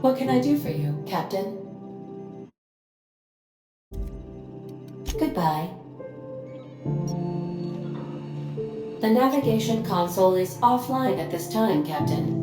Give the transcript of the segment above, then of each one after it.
What can I do for you, Captain? Goodbye. The navigation console is offline at this time, Captain.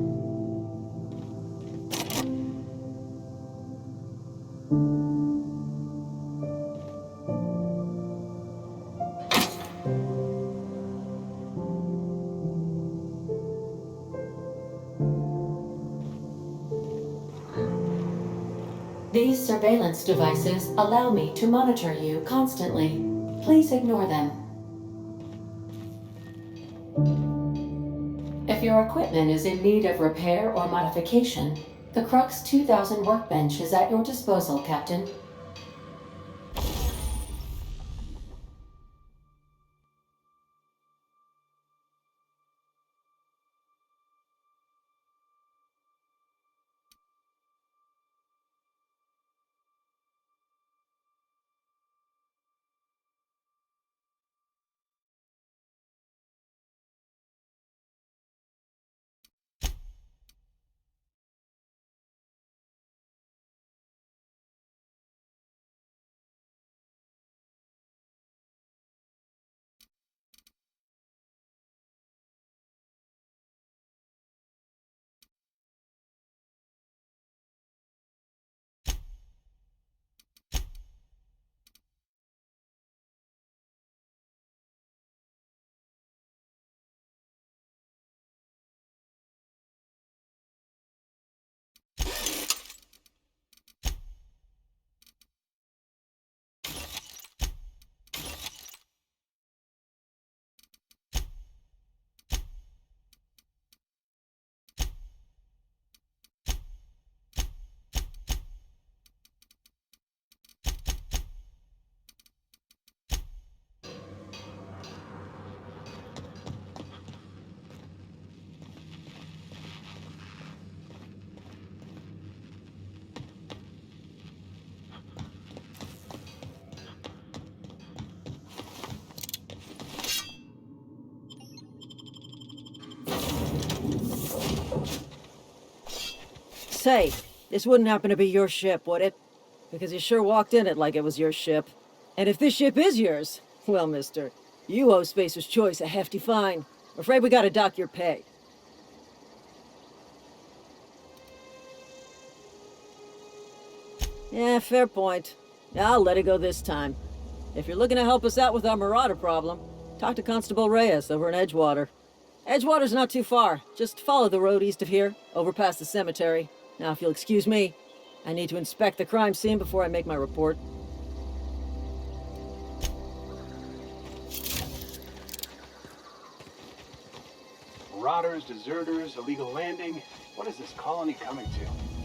These surveillance devices allow me to monitor you constantly. Please ignore them. If your equipment is in need of repair or modification, the Crux 2000 workbench is at your disposal, Captain. Say, this wouldn't happen to be your ship, would it? Because you sure walked in it like it was your ship. And if this ship is yours, well, mister, you owe Spacer's Choice a hefty fine. I'm afraid we gotta dock your pay. Yeah, fair point. I'll let it go this time. If you're looking to help us out with our marauder problem, talk to Constable Reyes over in Edgewater. Edgewater's not too far. Just follow the road east of here, over past the cemetery. Now, if you'll excuse me, I need to inspect the crime scene before I make my report. Marauders, deserters, illegal landing. What is this colony coming to?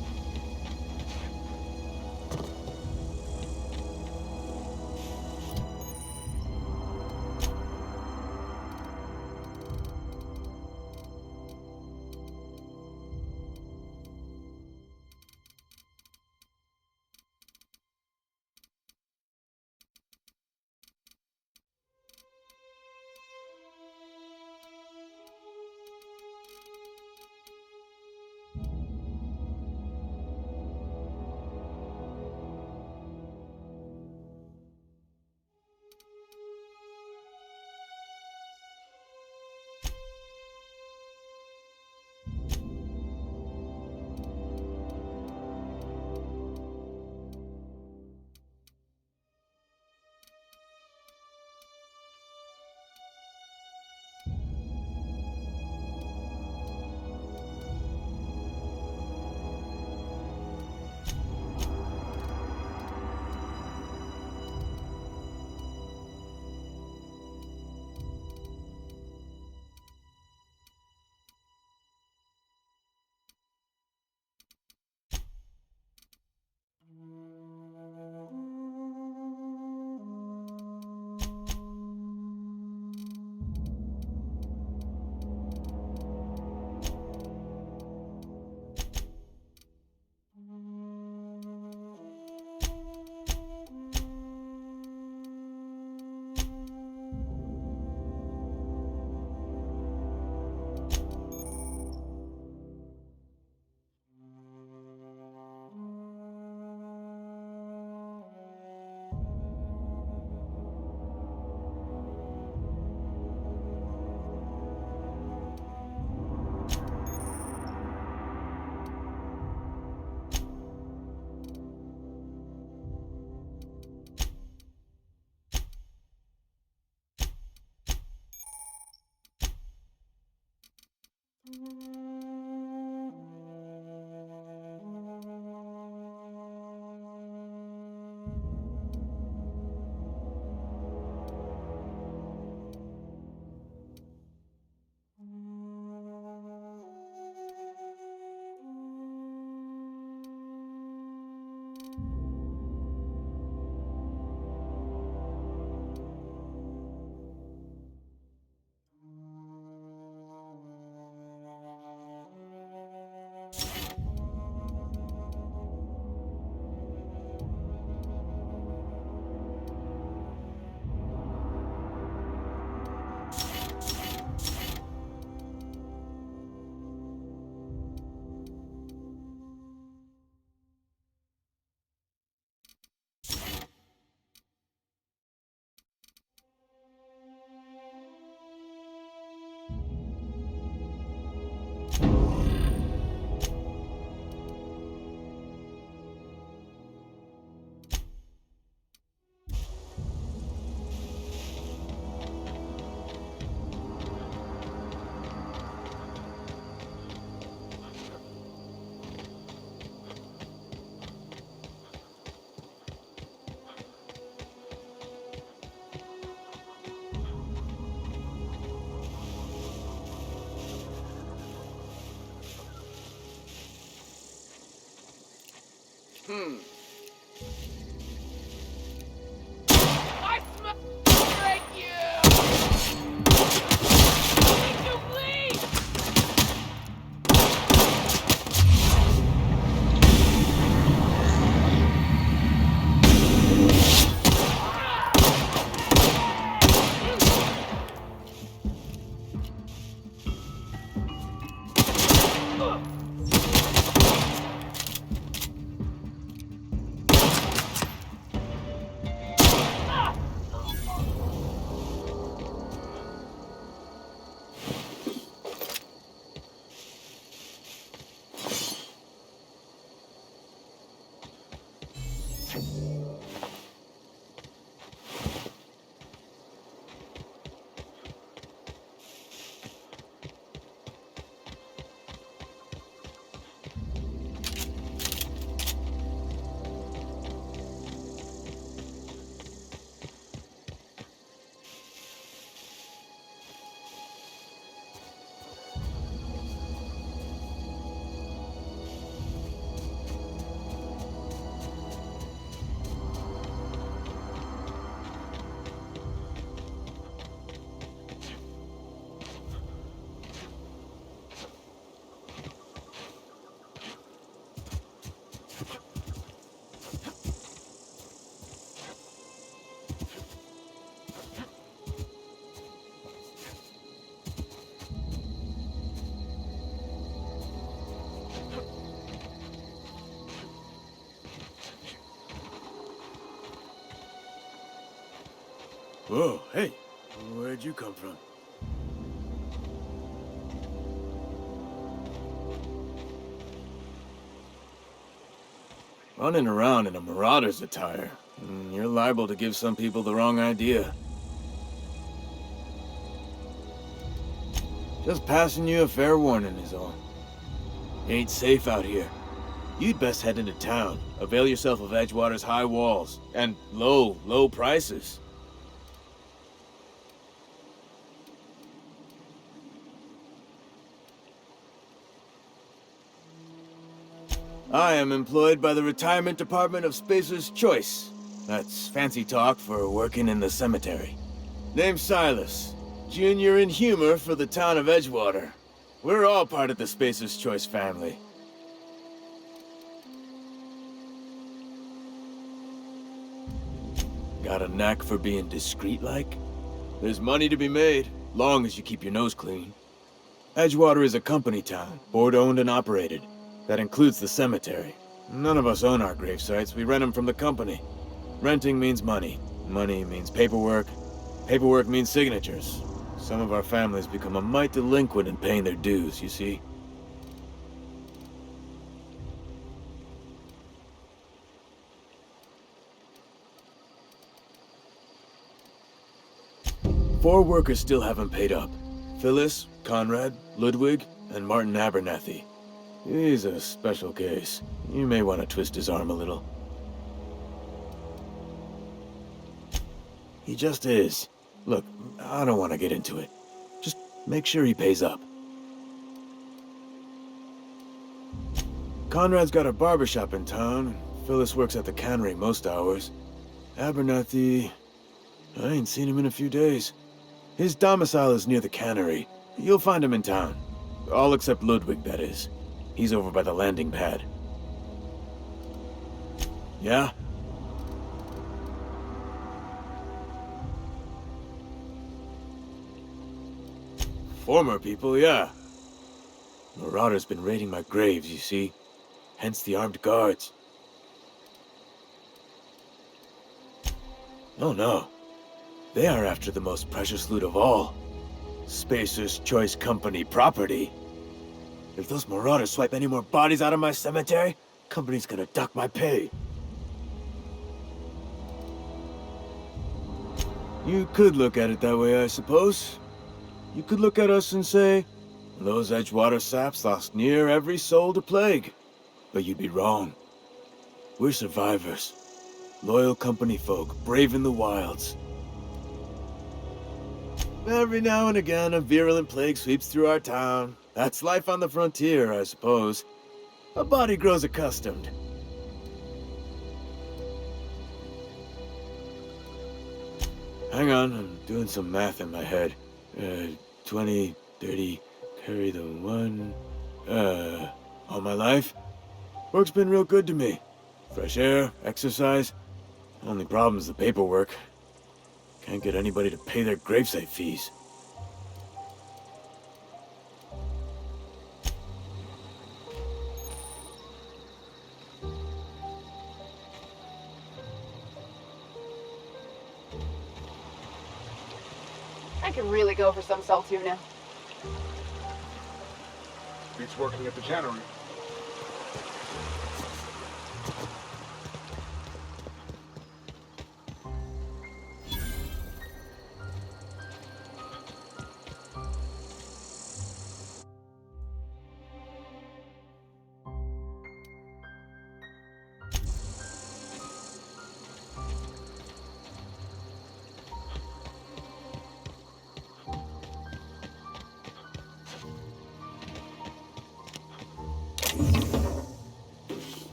I smell like you! Make you bleed! Whoa, hey, where'd you come from? Running around in a Marauder's attire. You're liable to give some people the wrong idea. Just passing you a fair warning is all. Ain't safe out here. You'd best head into town. Avail yourself of Edgewater's high walls. And low prices. I am employed by the Retirement Department of Spacer's Choice. That's fancy talk for working in the cemetery. Name's Silas. Junior in humor for the town of Edgewater. We're all part of the Spacer's Choice family. Got a knack for being discreet-like? There's money to be made, long as you keep your nose clean. Edgewater is a company town, board-owned and operated. That includes the cemetery. None of us own our gravesites, we rent them from the company. Renting means money. Money means paperwork. Paperwork means signatures. Some of our families become a mite delinquent in paying their dues, you see? Four workers still haven't paid up. Phyllis, Conrad, Ludwig, and Martin Abernathy. He's a special case. You may want to twist his arm a little. He just is. Look, I don't want to get into it. Just make sure he pays up. Conrad's got a barbershop in town. Phyllis works at the cannery most hours. Abernathy... I ain't seen him in a few days. His domicile is near the cannery. You'll find him in town. All except Ludwig, that is. He's over by the landing pad. Yeah? Former people, yeah. Marauders been raiding my graves, you see. Hence the armed guards. Oh no. They are after the most precious loot of all. Spacer's Choice Company property. If those marauders swipe any more bodies out of my cemetery, company's gonna duck my pay. You could look at it that way, I suppose. You could look at us and say, those Edgewater saps lost near every soul to plague. But you'd be wrong. We're survivors. Loyal company folk, braving the wilds. Every now and again, a virulent plague sweeps through our town. That's life on the frontier, I suppose. A body grows accustomed. Hang on, I'm doing some math in my head. 20, 30, carry the 1... all my life? Work's been real good to me. Fresh air, exercise. Only problem's the paperwork. Can't get anybody to pay their gravesite fees. I could really go for some Saltuna. Beats working at the cannery.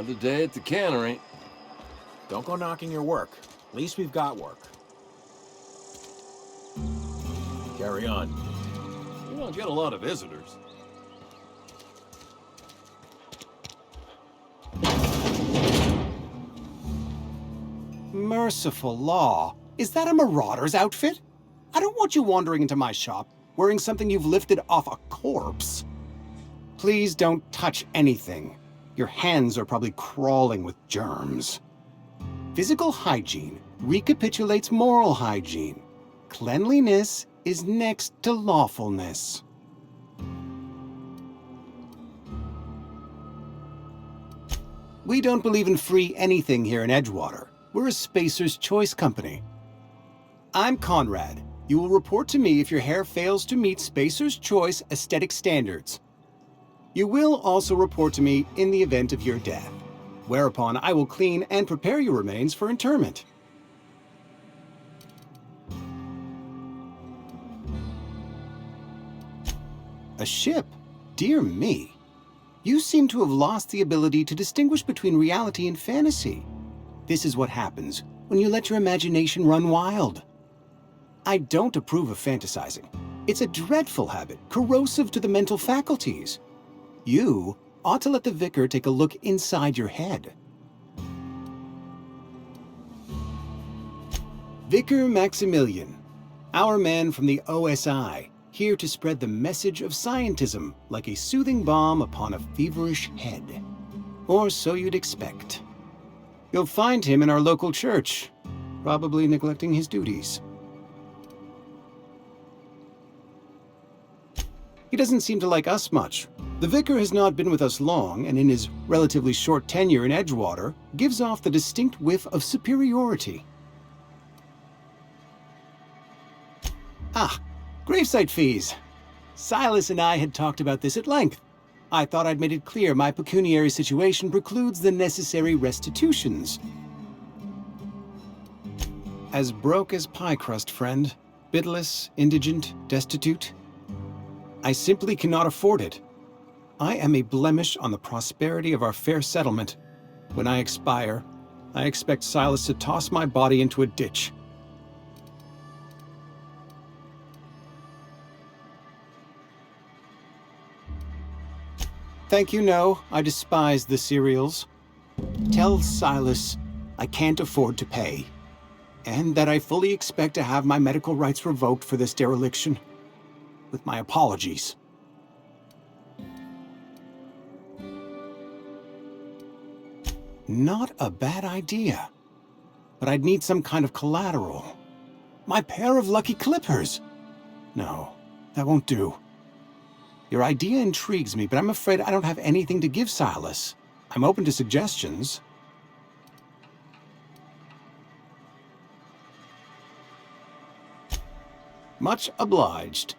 Another day at the cannery. Don't go knocking your work. At least we've got work. Carry on. You don't get a lot of visitors. Merciful law. Is that a marauder's outfit? I don't want you wandering into my shop wearing something you've lifted off a corpse. Please don't touch anything. Your hands are probably crawling with germs. Physical hygiene recapitulates moral hygiene. Cleanliness is next to lawfulness. We don't believe in free anything here in Edgewater. We're a Spacer's Choice company. I'm Conrad. You will report to me if your hair fails to meet Spacer's Choice aesthetic standards. You will also report to me in the event of your death, whereupon I will clean and prepare your remains for interment. A ship? Dear me. You seem to have lost the ability to distinguish between reality and fantasy. This is what happens when you let your imagination run wild. I don't approve of fantasizing. It's a dreadful habit, corrosive to the mental faculties. You ought to let the vicar take a look inside your head. Vicar Maximilian, our man from the OSI, here to spread the message of scientism like a soothing balm upon a feverish head. Or so you'd expect. You'll find him in our local church, probably neglecting his duties. He doesn't seem to like us much. The vicar has not been with us long, and in his relatively short tenure in Edgewater, gives off the distinct whiff of superiority. Ah, gravesite fees. Silas and I had talked about this at length. I thought I'd made it clear my pecuniary situation precludes the necessary restitutions. As broke as pie crust, friend. Bidless, indigent, destitute. I simply cannot afford it. I am a blemish on the prosperity of our fair settlement. When I expire, I expect Silas to toss my body into a ditch. Thank you, no. I despise the cereals. Tell Silas I can't afford to pay, and that I fully expect to have my medical rights revoked for this dereliction. With my apologies. Not a bad idea. But I'd need some kind of collateral. My pair of lucky clippers! No, that won't do. Your idea intrigues me, but I'm afraid I don't have anything to give Silas. I'm open to suggestions. Much obliged.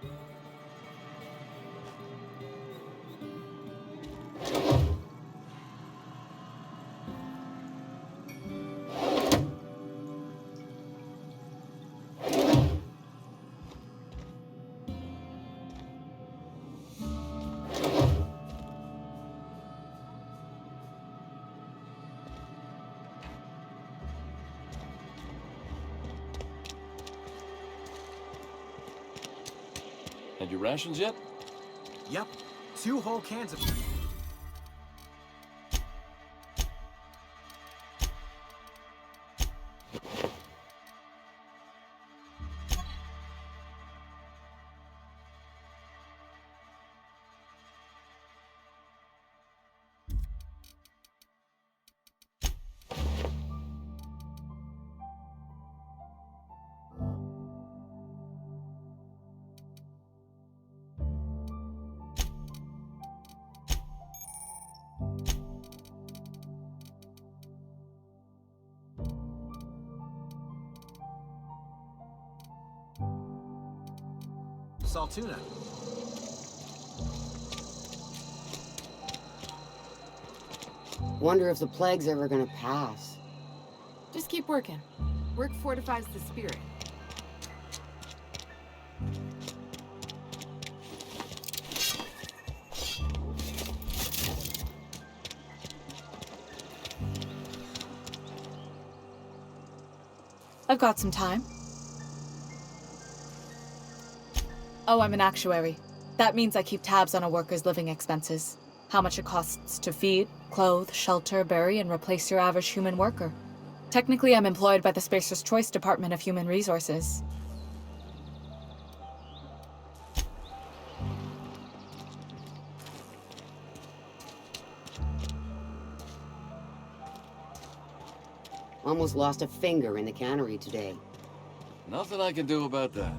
Had your rations yet? Yep, 2 whole cans of... Saltuna. Wonder if the plague's ever gonna pass. Just keep working. Work fortifies the spirit. I've got some time. Oh, I'm an actuary. That means I keep tabs on a worker's living expenses. How much it costs to feed, clothe, shelter, bury, and replace your average human worker. Technically, I'm employed by the Spacer's Choice Department of Human Resources. Almost lost a finger in the cannery today. Nothing I can do about that.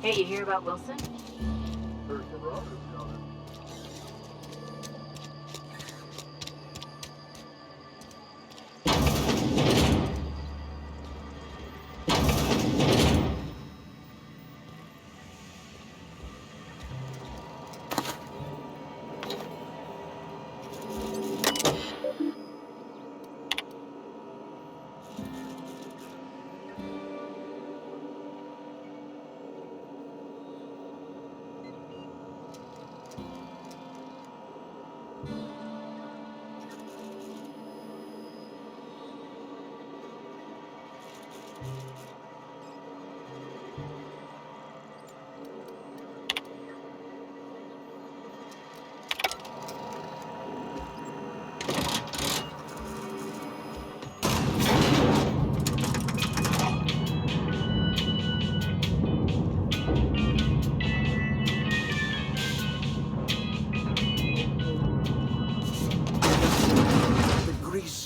Hey, you hear about Wilson?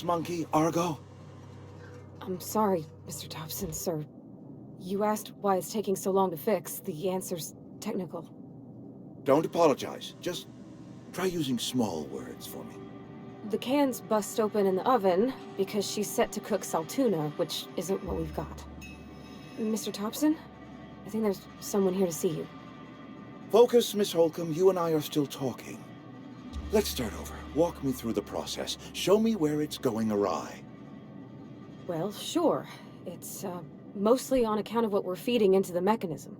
Monkey, Argo? I'm sorry, Mr. Thompson, sir. You asked why it's taking so long to fix. The answer's technical. Don't apologize. Just try using small words for me. The cans bust open in the oven because she's set to cook saltuna, which isn't what we've got. Mr. Thompson? I think there's someone here to see you. Focus, Miss Holcomb. You and I are still talking. Let's start over. Walk me through the process. Show me where it's going awry. Well, sure. It's, mostly on account of what we're feeding into the mechanism.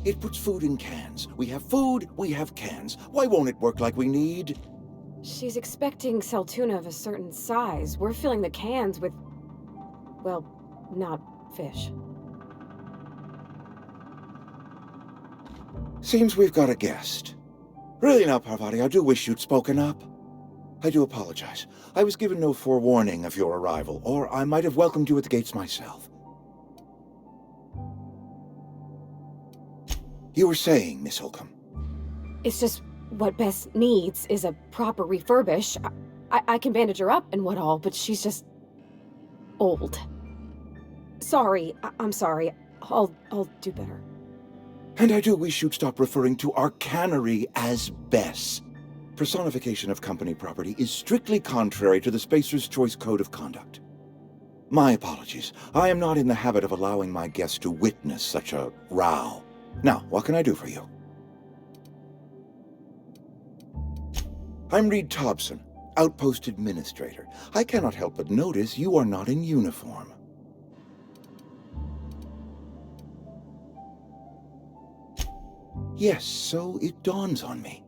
It puts food in cans. We have food, we have cans. Why won't it work like we need? She's expecting saltuna of a certain size. We're filling the cans with, well, not fish. Seems we've got a guest. Really now, Parvati, I do wish you'd spoken up. I do apologize. I was given no forewarning of your arrival, or I might have welcomed you at the gates myself. You were saying, Miss Holcomb. It's just what Bess needs is a proper refurbish. I can bandage her up and what all, but she's just old. Sorry, I'm sorry. I'll do better. And I do wish you'd stop referring to our cannery as Bess. Personification of company property is strictly contrary to the Spacer's Choice Code of Conduct. My apologies. I am not in the habit of allowing my guests to witness such a row. Now, what can I do for you? I'm Reed Thompson, Outpost Administrator. I cannot help but notice you are not in uniform. Yes, so it dawns on me.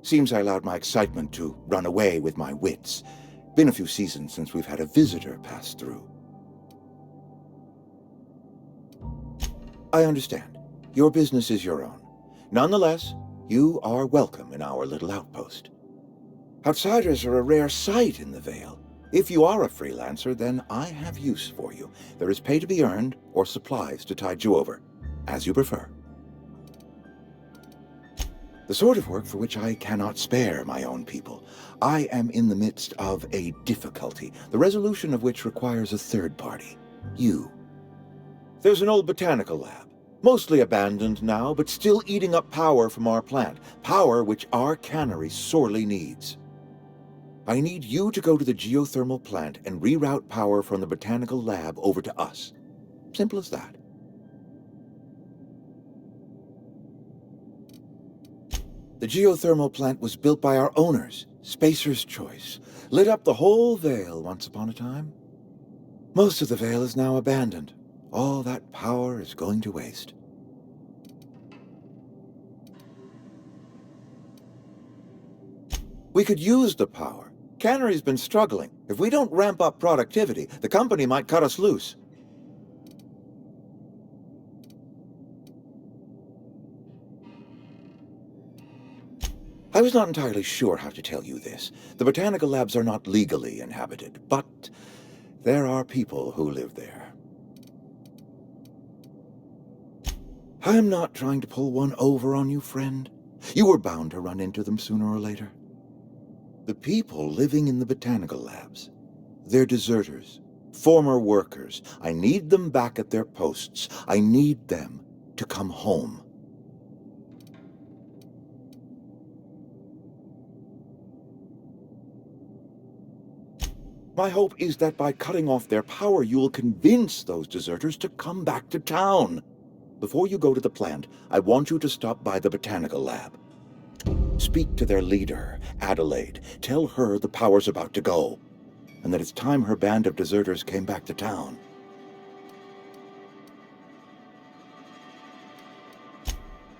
Seems I allowed my excitement to run away with my wits. Been a few seasons since we've had a visitor pass through. I understand. Your business is your own. Nonetheless, you are welcome in our little outpost. Outsiders are a rare sight in the Vale. If you are a freelancer, then I have use for you. There is pay to be earned, or supplies to tide you over, as you prefer. The sort of work for which I cannot spare my own people. I am in the midst of a difficulty, the resolution of which requires a third party. You. There's an old botanical lab, mostly abandoned now, but still eating up power from our plant, power which our cannery sorely needs. I need you to go to the geothermal plant and reroute power from the botanical lab over to us. Simple as that. The geothermal plant was built by our owners, Spacer's Choice. Lit up the whole Vale once upon a time. Most of the Vale is now abandoned. All that power is going to waste. We could use the power. Cannery's been struggling. If we don't ramp up productivity, the company might cut us loose. I was not entirely sure how to tell you this. The botanical labs are not legally inhabited, but there are people who live there. I am not trying to pull one over on you, friend. You were bound to run into them sooner or later. The people living in the botanical labs, they're deserters, former workers. I need them back at their posts. I need them to come home. My hope is that by cutting off their power, you will convince those deserters to come back to town. Before you go to the plant, I want you to stop by the botanical lab. Speak to their leader, Adelaide. Tell her the power's about to go, and that it's time her band of deserters came back to town.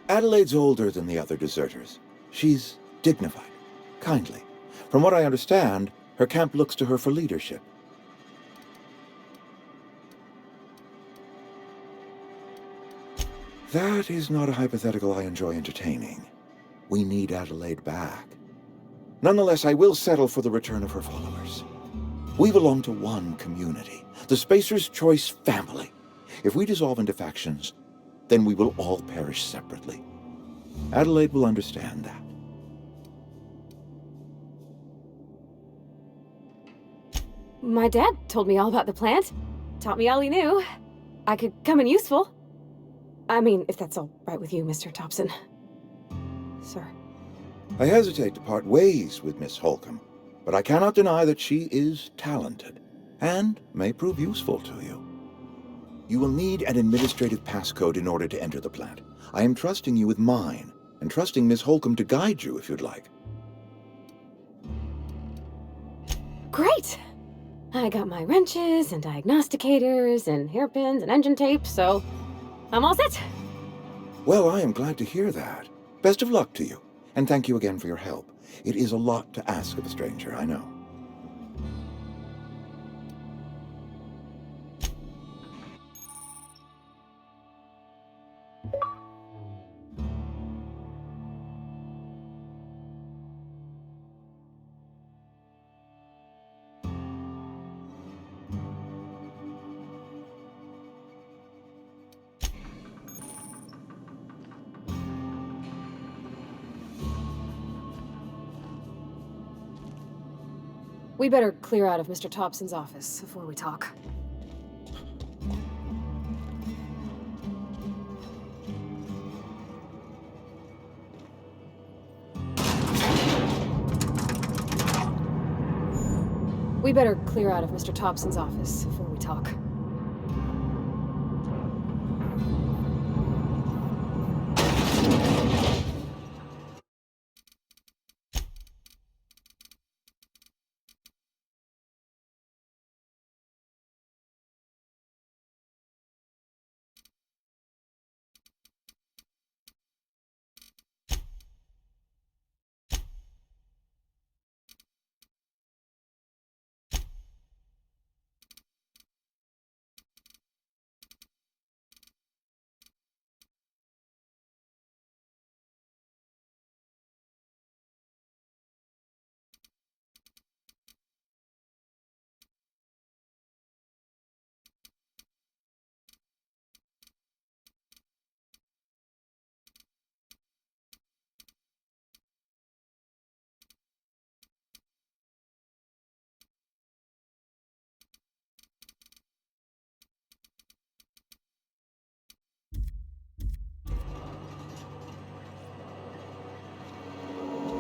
Adelaide's older than the other deserters. She's dignified, kindly. From what I understand, her camp looks to her for leadership. That is not a hypothetical I enjoy entertaining. We need Adelaide back. Nonetheless, I will settle for the return of her followers. We belong to one community, the Spacer's Choice family. If we dissolve into factions, then we will all perish separately. Adelaide will understand that. My dad told me all about the plant. Taught me all he knew. I could come in useful. I mean, if that's all right with you, Mr. Thompson. Sir. I hesitate to part ways with Miss Holcomb, but I cannot deny that she is talented, and may prove useful to you. You will need an administrative passcode in order to enter the plant. I am trusting you with mine, and trusting Miss Holcomb to guide you if you'd like. Great! I got my wrenches and diagnosticators and hairpins and engine tape, so I'm all set. Well, I am glad to hear that. Best of luck to you, and thank you again for your help. It is a lot to ask of a stranger, I know. We better clear out of Mr. Thompson's office before we talk. We better clear out of Mr. Thompson's office before we talk.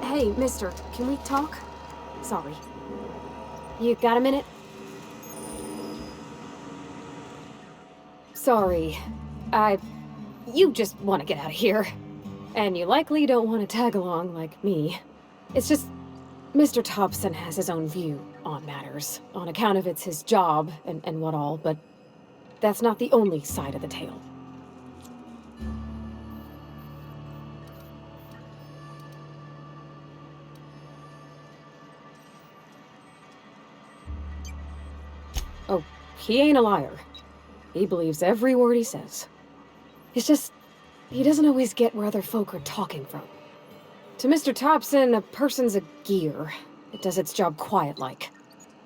Hey, mister, can we talk? Sorry. You got a minute? Sorry. You just want to get out of here. And you likely don't want to tag along like me. It's just, Mr. Thompson has his own view on matters, on account of it's his job and what all, but that's not the only side of the tale. Oh, he ain't a liar. He believes every word he says. It's just, he doesn't always get where other folk are talking from. To Mr. Thompson, a person's a gear. It does its job quiet-like.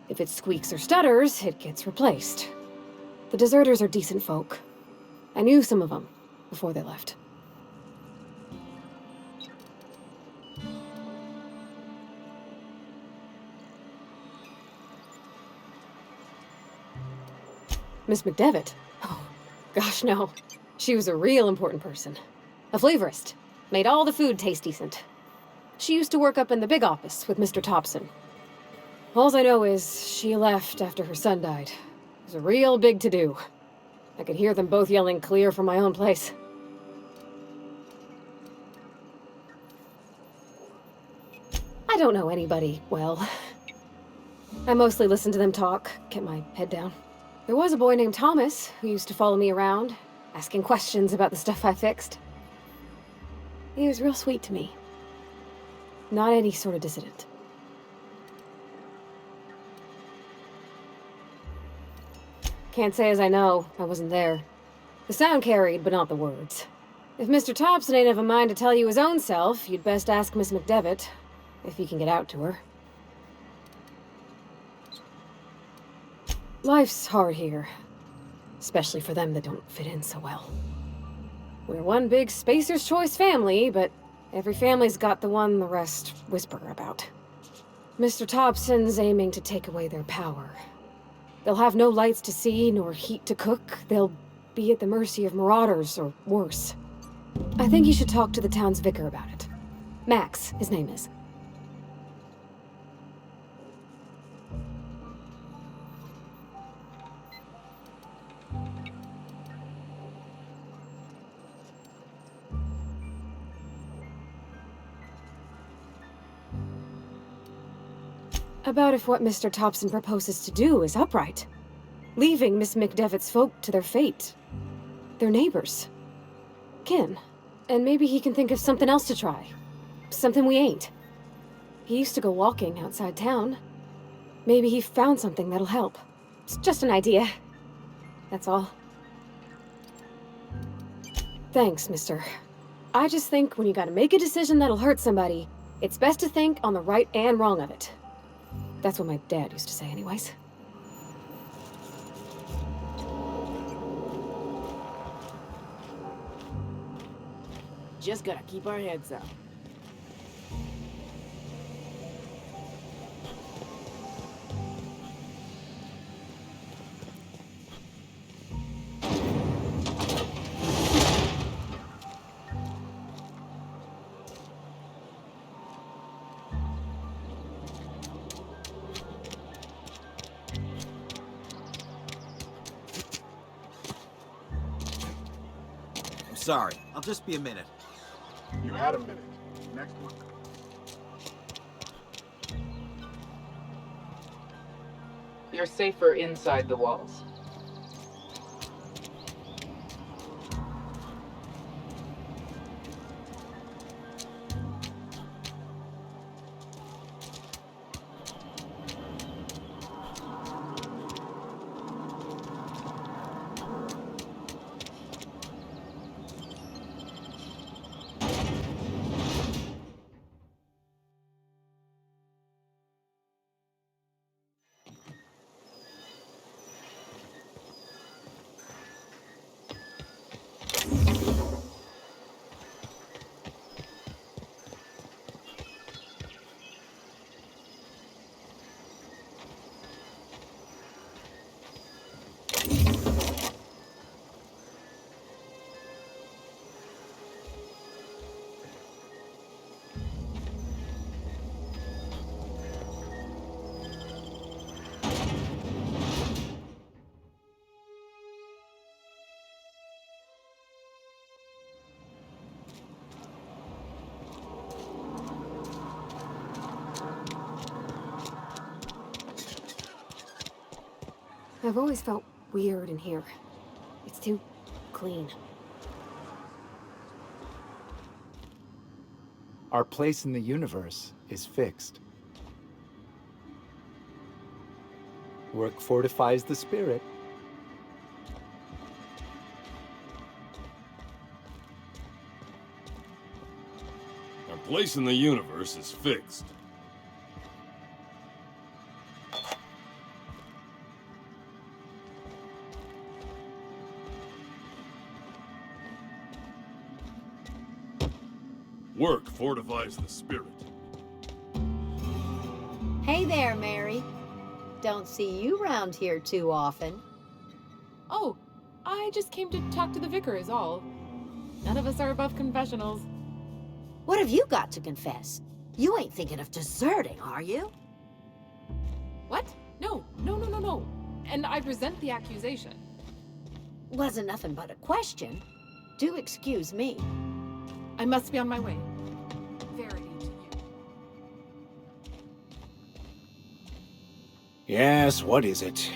If it squeaks or stutters, it gets replaced. The deserters are decent folk. I knew some of them before they left. Miss McDevitt? Oh, gosh, no. She was a real important person. A flavorist. Made all the food taste decent. She used to work up in the big office with Mr. Thompson. Alls I know is she left after her son died. It was a real big to-do. I could hear them both yelling clear from my own place. I don't know anybody well. I mostly listen to them talk, get my head down. There was a boy named Thomas who used to follow me around, asking questions about the stuff I fixed. He was real sweet to me. Not any sort of dissident. Can't say as I know. I wasn't there. The sound carried, but not the words. If Mr. Thompson ain't of a mind to tell you his own self, you'd best ask Miss McDevitt, if you can get out to her. Life's hard here. Especially for them that don't fit in so well. We're one big Spacer's Choice family, but every family's got the one the rest whisper about. Mr. Thompson's aiming to take away their power. They'll have no lights to see, nor heat to cook. They'll be at the mercy of marauders, or worse. I think you should talk to the town's vicar about it. Max, his name is. About if what Mr. Thompson proposes to do is upright. Leaving Miss McDevitt's folk to their fate. Their neighbors. Kin. And maybe he can think of something else to try. Something we ain't. He used to go walking outside town. Maybe he found something that'll help. It's just an idea. That's all. Thanks, mister. I just think when you gotta make a decision that'll hurt somebody, it's best to think on the right and wrong of it. That's what my dad used to say anyways. Just gotta keep our heads up. Sorry, I'll just be a minute. You had a minute. Next one. You're safer inside the walls. I've always felt weird in here. It's too clean. Our place in the universe is fixed. Work fortifies the spirit. Our place in the universe is fixed. Work fortifies the spirit. Hey there, Mary. Don't see you round here too often. Oh, I just came to talk to the vicar is all. None of us are above confessionals. What have you got to confess? You ain't thinking of deserting, are you? What? No. And I resent the accusation. Wasn't nothing but a question. Do excuse me. I must be on my way. Verity to you. Yes, what is it?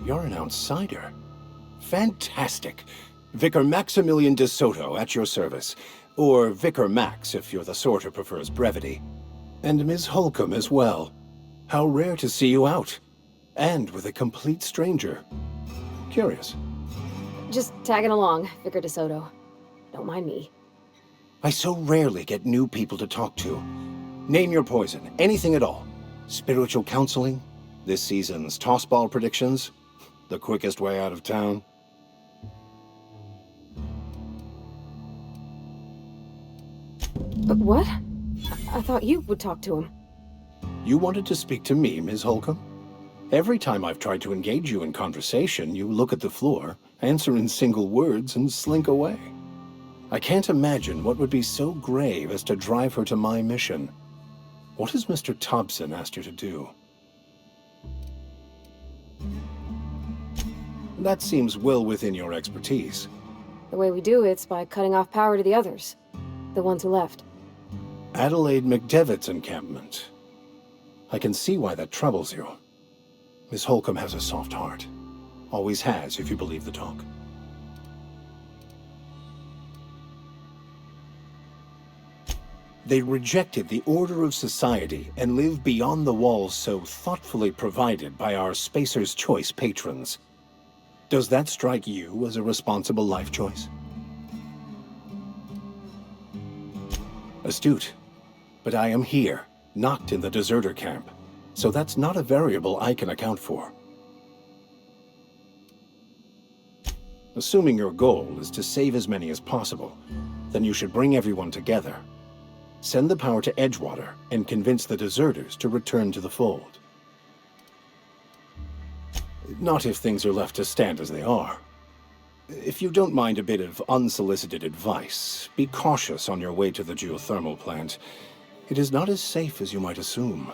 You're an outsider. Fantastic. Vicar Maximilian de Soto at your service. Or Vicar Max, if you're the sort who prefers brevity. And Ms. Holcomb as well. How rare to see you out. And with a complete stranger. Curious. Just tagging along, Vicar DeSoto. Don't mind me. I so rarely get new people to talk to. Name your poison, anything at all. Spiritual counseling, this season's tossball predictions, the quickest way out of town. What? I thought you would talk to him. You wanted to speak to me, Ms. Holcomb? Every time I've tried to engage you in conversation, you look at the floor, answer in single words, and slink away. I can't imagine what would be so grave as to drive her to my mission. What has Mr. Thompson asked you to do? That seems well within your expertise. The way we do it's by cutting off power to the others. The ones who left. Adelaide McDevitt's encampment. I can see why that troubles you. Miss Holcomb has a soft heart. Always has, if you believe the talk. They rejected the order of society and live beyond the walls so thoughtfully provided by our Spacer's Choice patrons. Does that strike you as a responsible life choice? Astute. But I am here, not in the deserter camp, so that's not a variable I can account for. Assuming your goal is to save as many as possible, then you should bring everyone together. Send the power to Edgewater and convince the deserters to return to the fold. Not if things are left to stand as they are. If you don't mind a bit of unsolicited advice, be cautious on your way to the geothermal plant. It is not as safe as you might assume.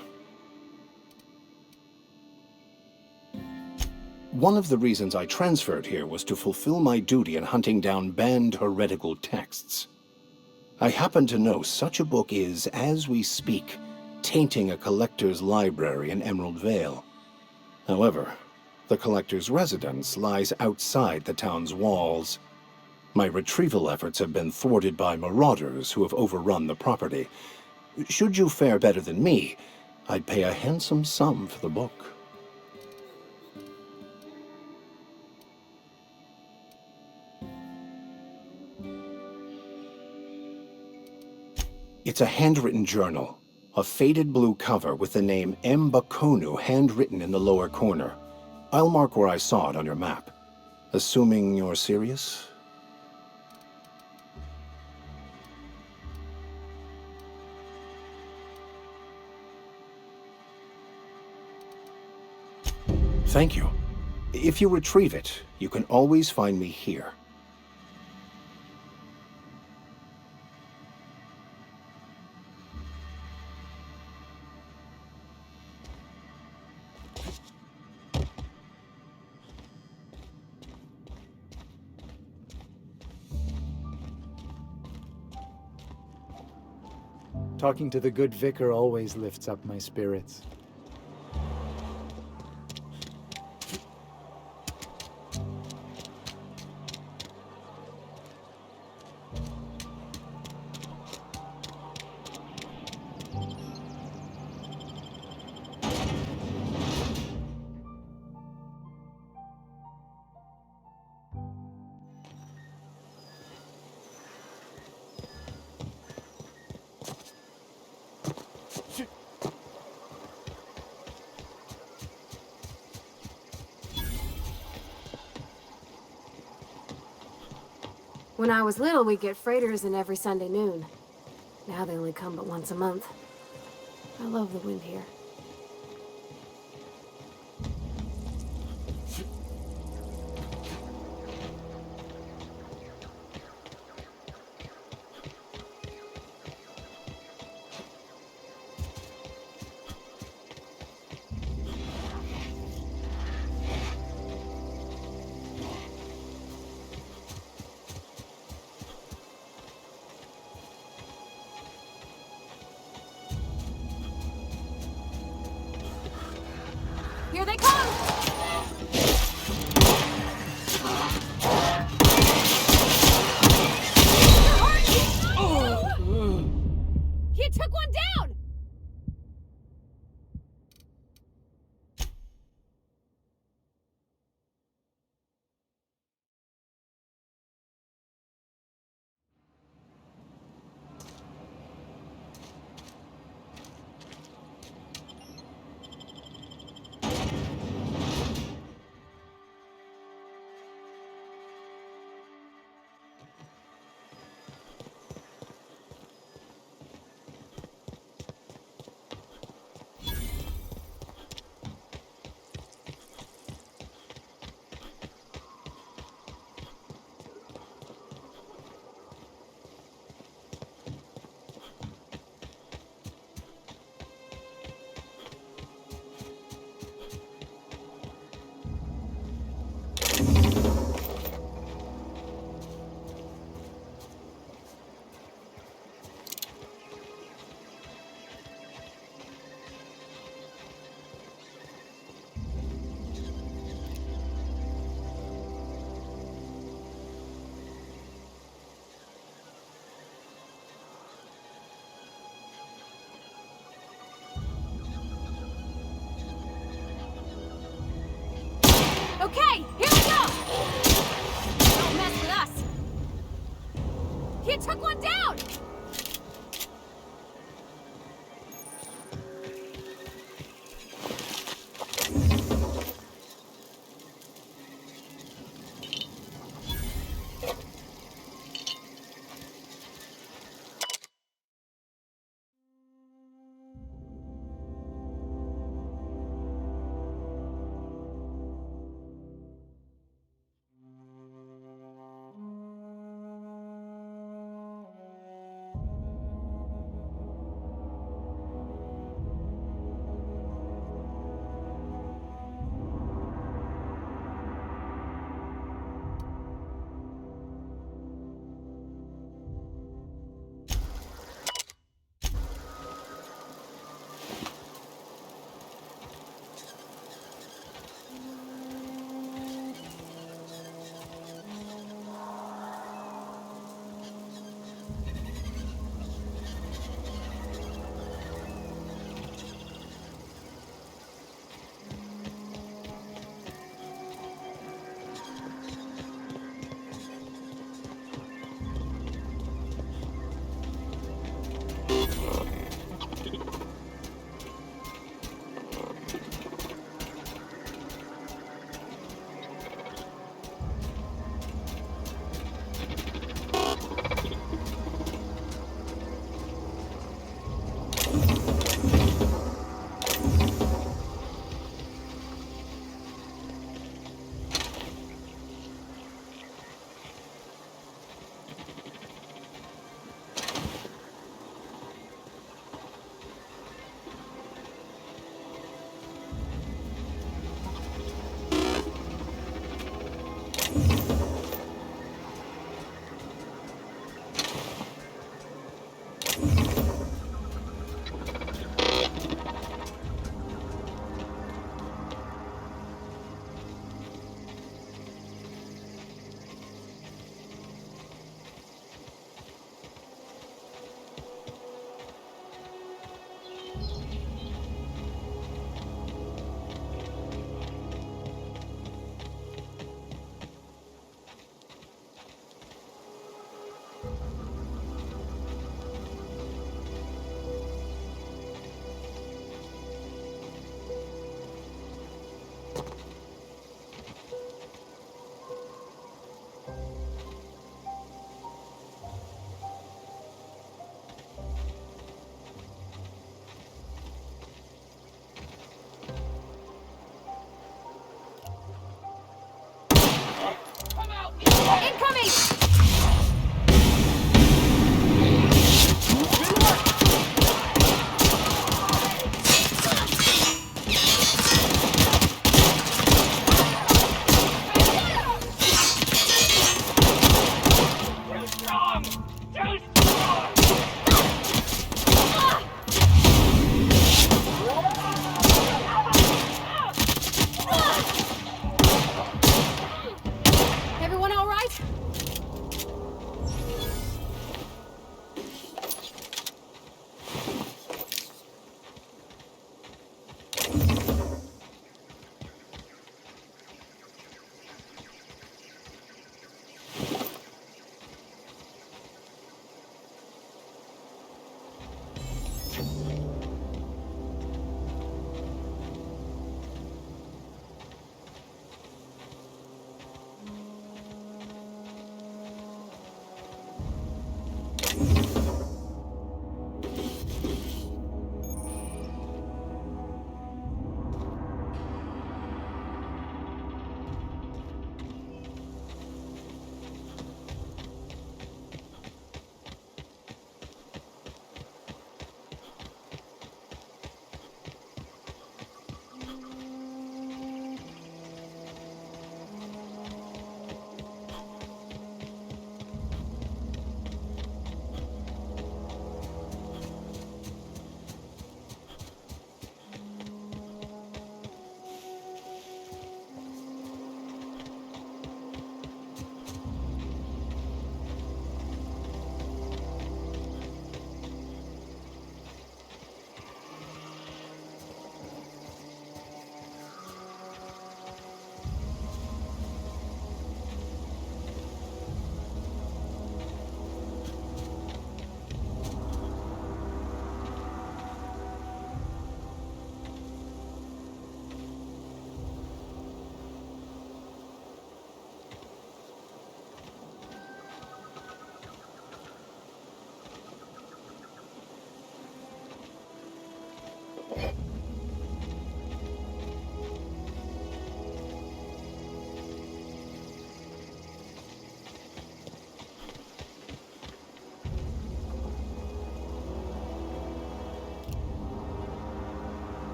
One of the reasons I transferred here was to fulfill my duty in hunting down banned heretical texts. I happen to know such a book is, as we speak, tainting a collector's library in Emerald Vale. However, the collector's residence lies outside the town's walls. My retrieval efforts have been thwarted by marauders who have overrun the property. Should you fare better than me, I'd pay a handsome sum for the book. It's a handwritten journal, a faded blue cover with the name M'Bakono handwritten in the lower corner. I'll mark where I saw it on your map. Assuming you're serious? Thank you. If you retrieve it, you can always find me here. Talking to the good vicar always lifts up my spirits. When I was little, we'd get freighters in every Sunday noon. Now they only come but once a month. I love the wind here. Here they come! He took one down! Okay, here we go! Don't mess with us! He took one down!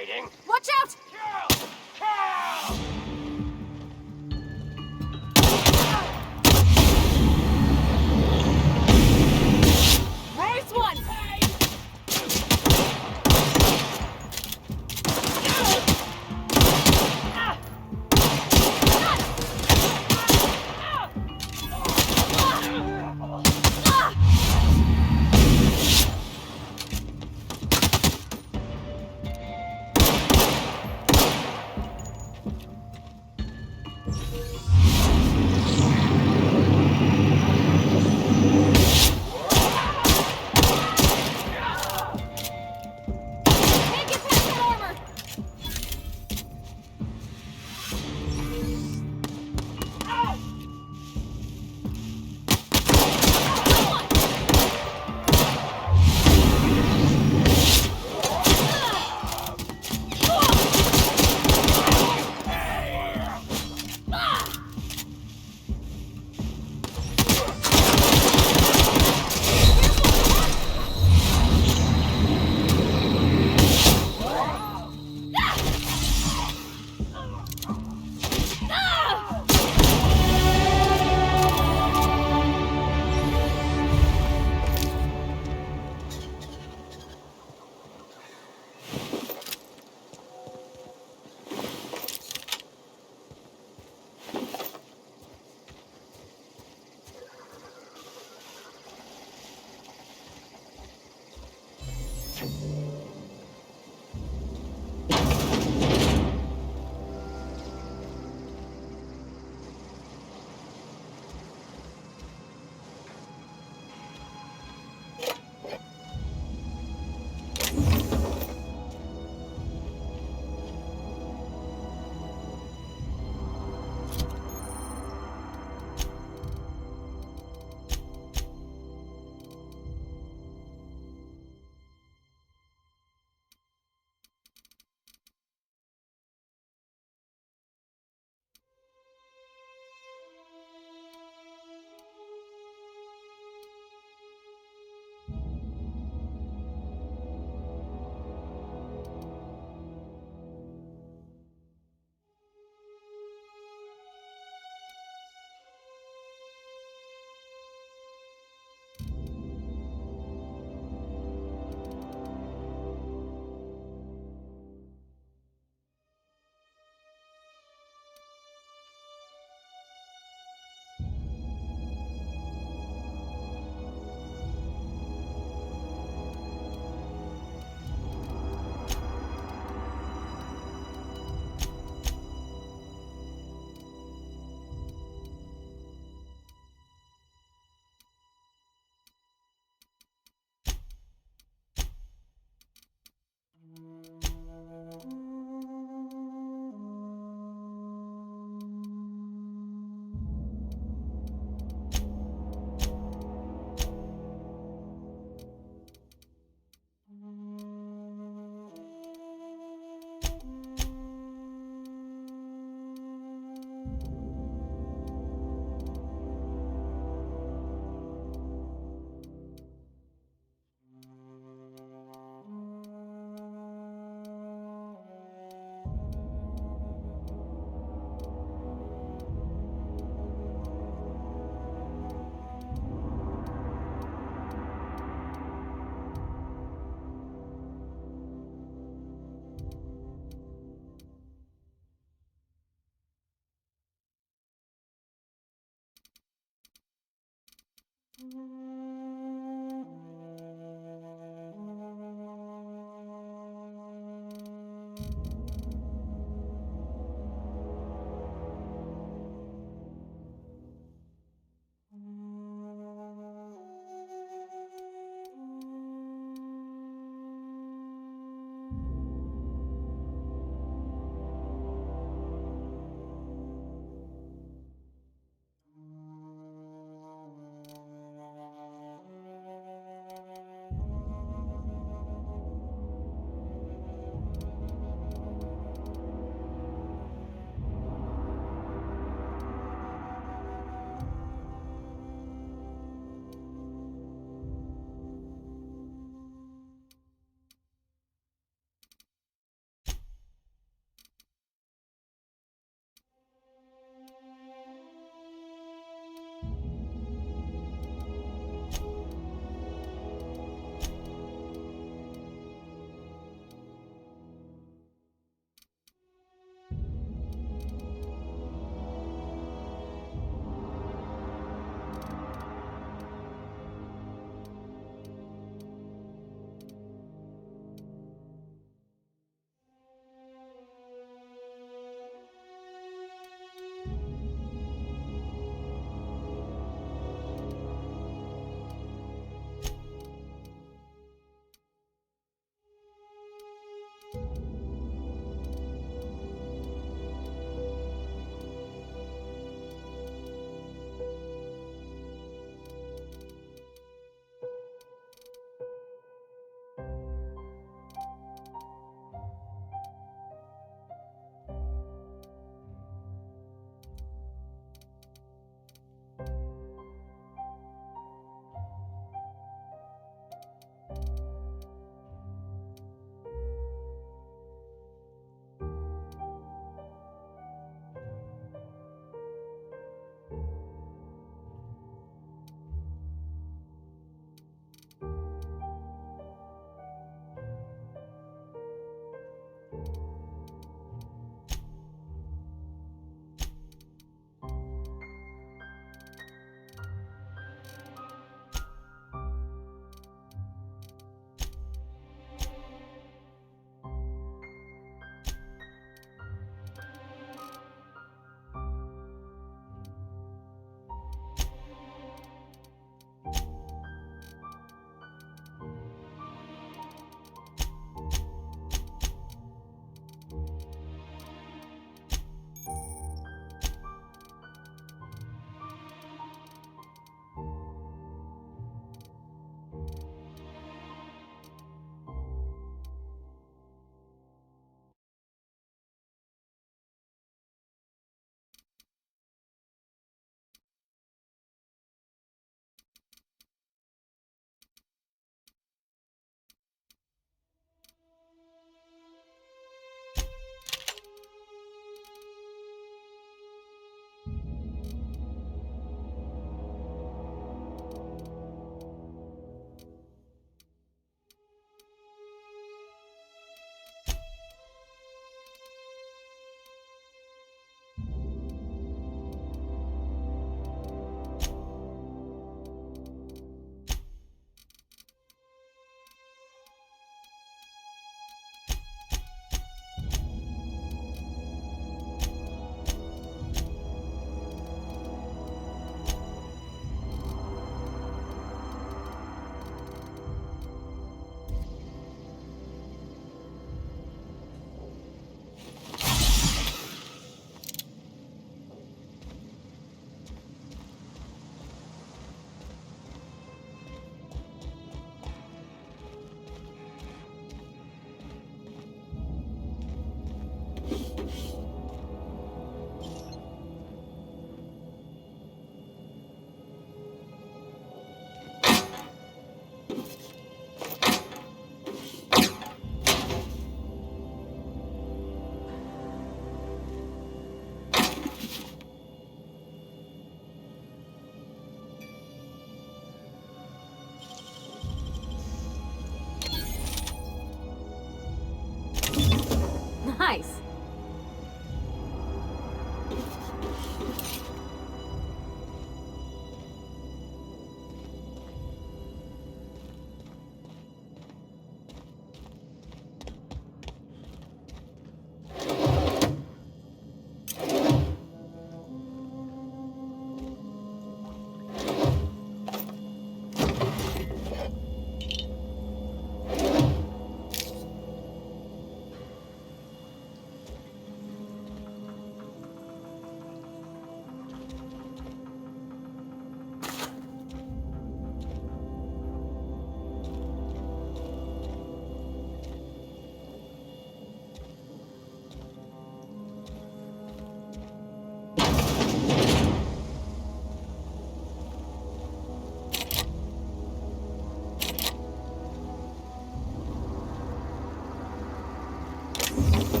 hiding. Watch out! Kill! Kill! Nice one!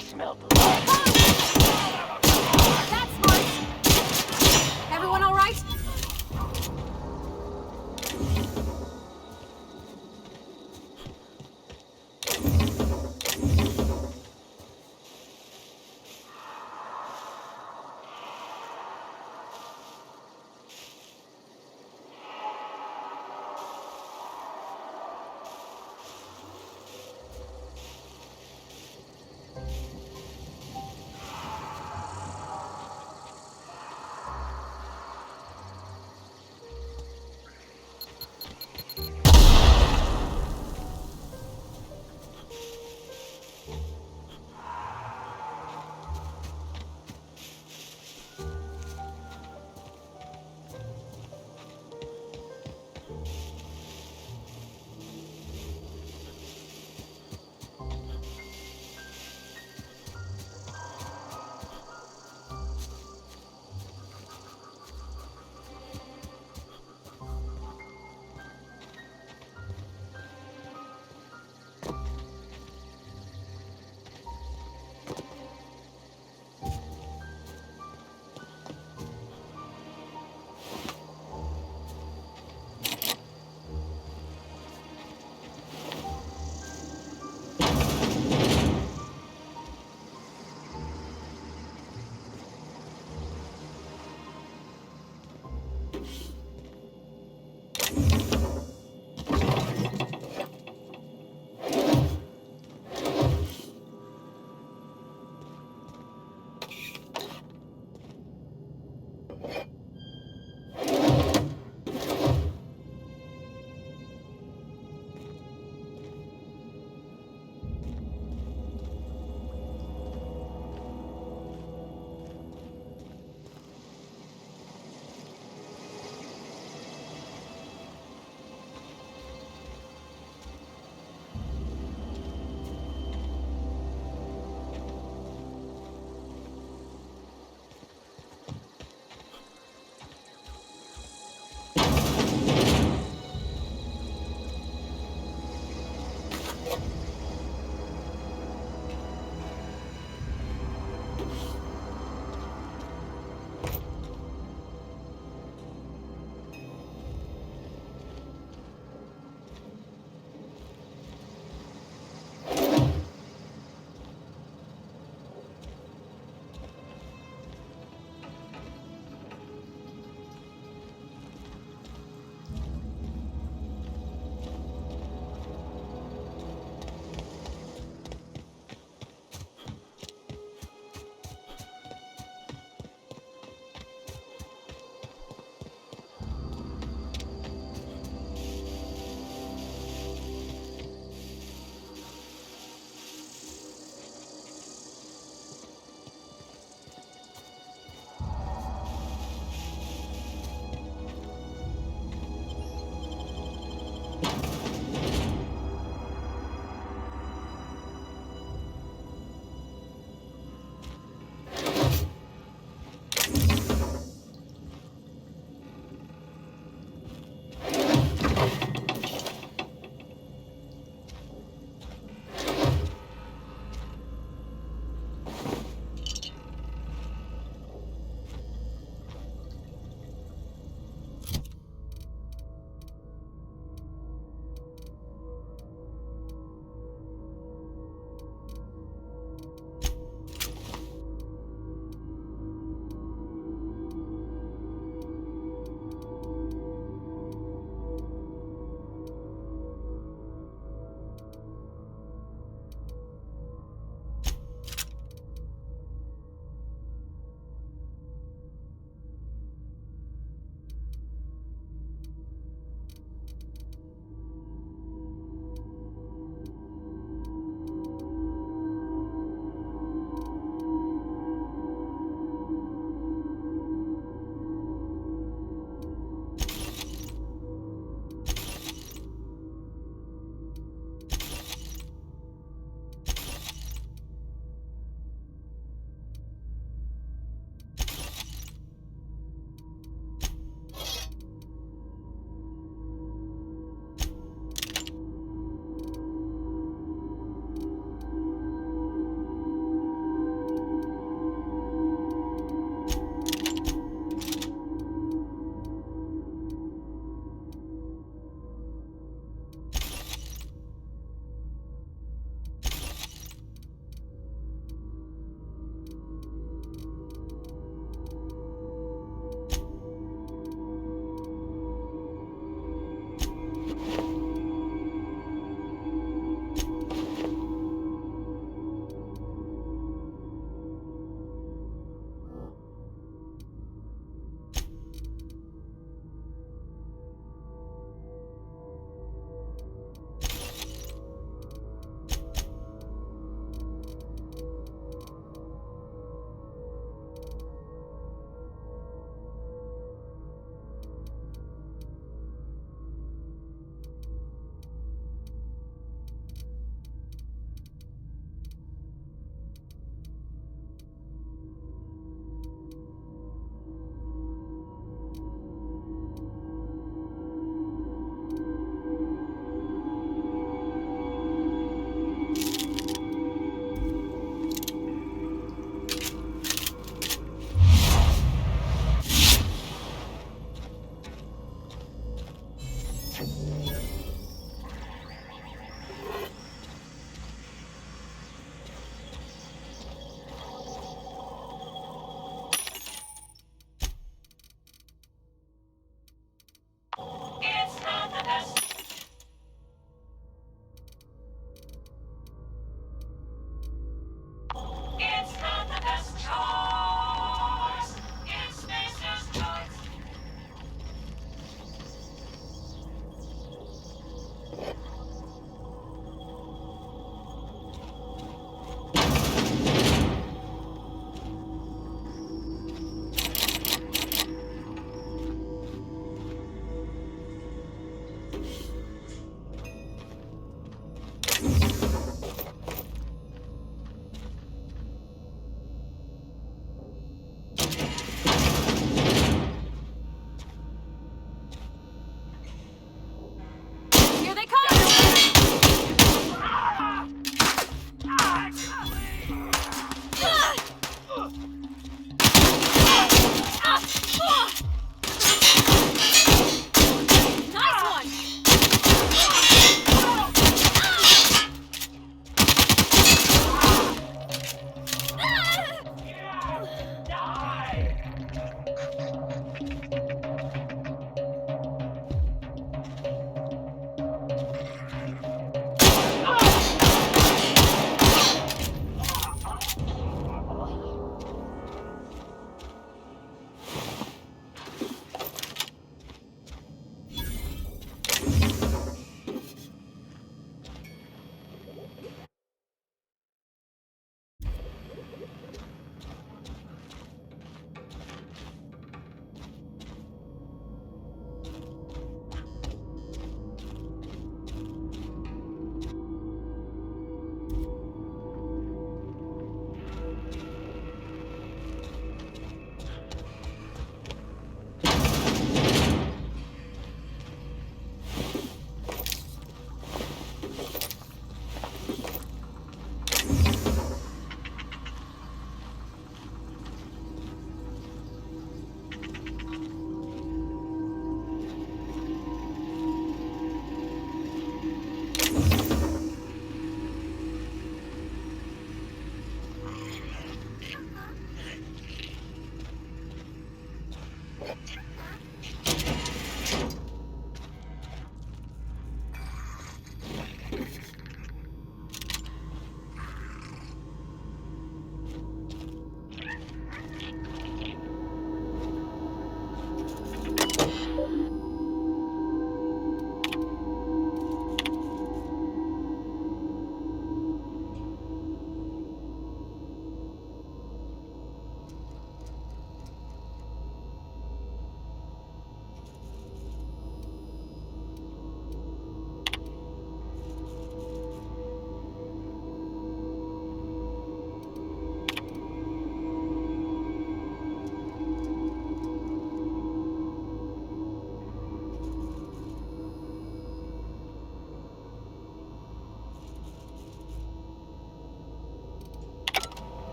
smell blood. That's smart! Everyone all right?